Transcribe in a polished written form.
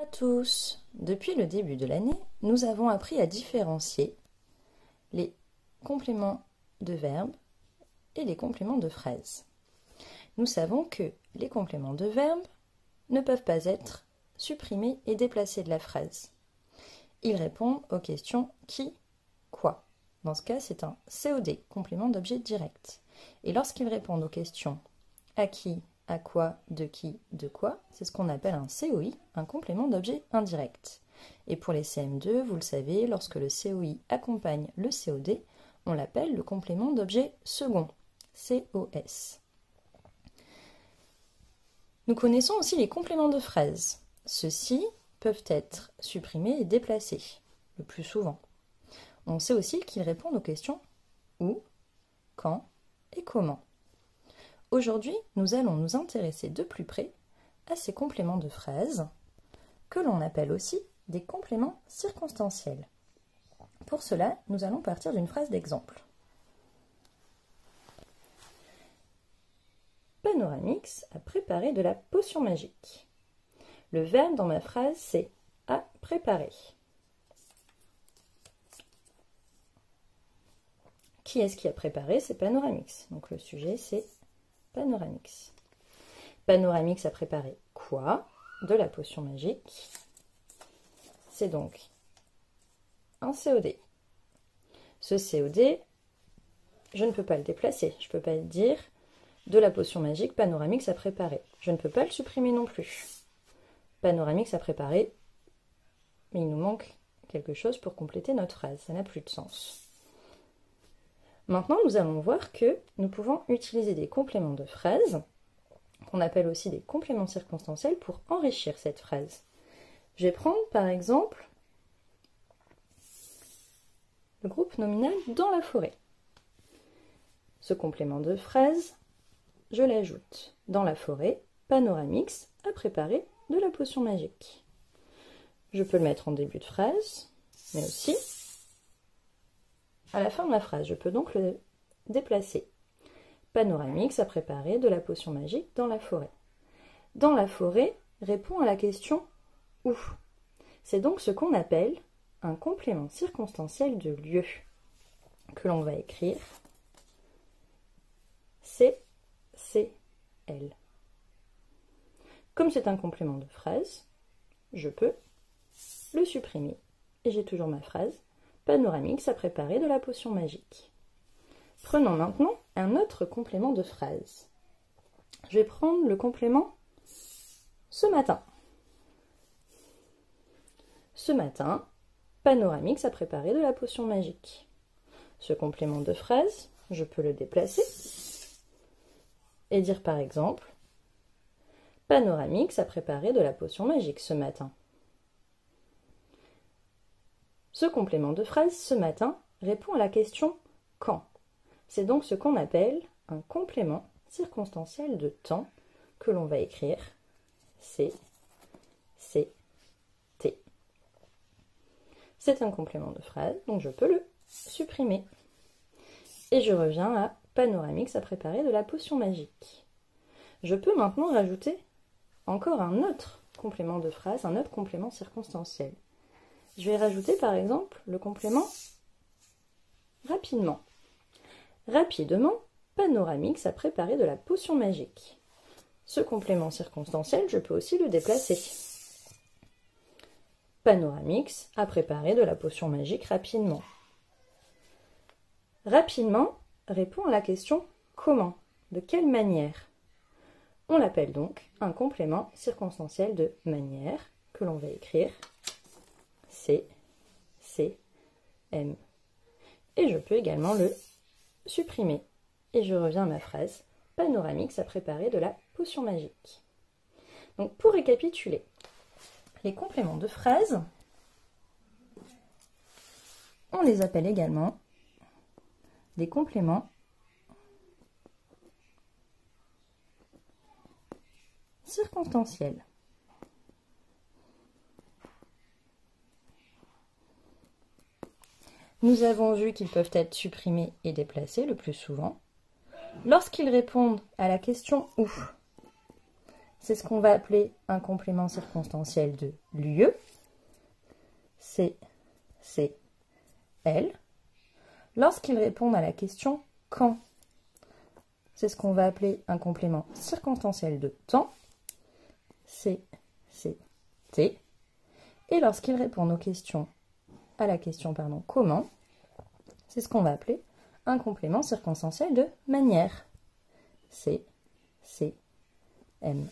À tous. Depuis le début de l'année, nous avons appris à différencier les compléments de verbes et les compléments de phrases. Nous savons que les compléments de verbes ne peuvent pas être supprimés et déplacés de la phrase. Ils répondent aux questions qui, quoi. Dans ce cas, c'est un COD, complément d'objet direct. Et lorsqu'ils répondent aux questions à qui, à quoi, de quoi, c'est ce qu'on appelle un COI, un complément d'objet indirect. Et pour les CM2, vous le savez, lorsque le COI accompagne le COD, on l'appelle le complément d'objet second, COS. Nous connaissons aussi les compléments de phrase. Ceux-ci peuvent être supprimés et déplacés, le plus souvent. On sait aussi qu'ils répondent aux questions où, quand et comment. Aujourd'hui, nous allons nous intéresser de plus près à ces compléments de phrase, que l'on appelle aussi des compléments circonstanciels. Pour cela, nous allons partir d'une phrase d'exemple. Panoramix a préparé de la potion magique. Le verbe dans ma phrase, c'est « a préparé ». Qui est-ce qui a préparé? C'est Panoramix. Donc le sujet, c'est Panoramix. Panoramix a préparé quoi? De la potion magique. C'est donc un COD. Ce COD, je ne peux pas le déplacer. Je ne peux pas dire de la potion magique, Panoramix a préparé. Je ne peux pas le supprimer non plus. Panoramix a préparé, mais il nous manque quelque chose pour compléter notre phrase. Ça n'a plus de sens. Maintenant, nous allons voir que nous pouvons utiliser des compléments de phrase, qu'on appelle aussi des compléments circonstanciels, pour enrichir cette phrase. Je vais prendre par exemple le groupe nominal dans la forêt. Ce complément de phrase, je l'ajoute. Dans la forêt, Panoramix a préparé de la potion magique. Je peux le mettre en début de phrase, mais aussi à la fin de la phrase. Je peux donc le déplacer. Panoramix a préparé de la potion magique dans la forêt. Dans la forêt répond à la question où. C'est donc ce qu'on appelle un complément circonstanciel de lieu, que l'on va écrire CCL. Comme c'est un complément de phrase, je peux le supprimer. Et j'ai toujours ma phrase. Panoramix a préparé de la potion magique. Prenons maintenant un autre complément de phrase. Je vais prendre le complément ce matin. Ce matin, Panoramix a préparé de la potion magique. Ce complément de phrase, je peux le déplacer et dire par exemple Panoramix a préparé de la potion magique ce matin. Ce complément de phrase, ce matin, répond à la question « quand ». C'est donc ce qu'on appelle un complément circonstanciel de temps que l'on va écrire C, C, T. C'est un complément de phrase, donc je peux le supprimer. Et je reviens à Panoramix a préparé de la potion magique. Je peux maintenant rajouter encore un autre complément de phrase, un autre complément circonstanciel. Je vais rajouter par exemple le complément rapidement. Rapidement, Panoramix a préparé de la potion magique. Ce complément circonstanciel, je peux aussi le déplacer. Panoramix a préparé de la potion magique rapidement. Rapidement répond à la question comment, de quelle manière. On l'appelle donc un complément circonstanciel de manière que l'on va écrire C, C, M. Et je peux également le supprimer. Et je reviens à ma phrase. Panoramix a préparé de la potion magique. Donc pour récapituler, les compléments de phrase, on les appelle également des compléments circonstanciels. Nous avons vu qu'ils peuvent être supprimés et déplacés le plus souvent. Lorsqu'ils répondent à la question « où », c'est ce qu'on va appeler un complément circonstanciel de lieu. C, C, L. Lorsqu'ils répondent à la question « quand », c'est ce qu'on va appeler un complément circonstanciel de temps. C, C, T. Et lorsqu'ils répondent à la question « comment », c'est ce qu'on va appeler un complément circonstanciel de manière. C, C, M.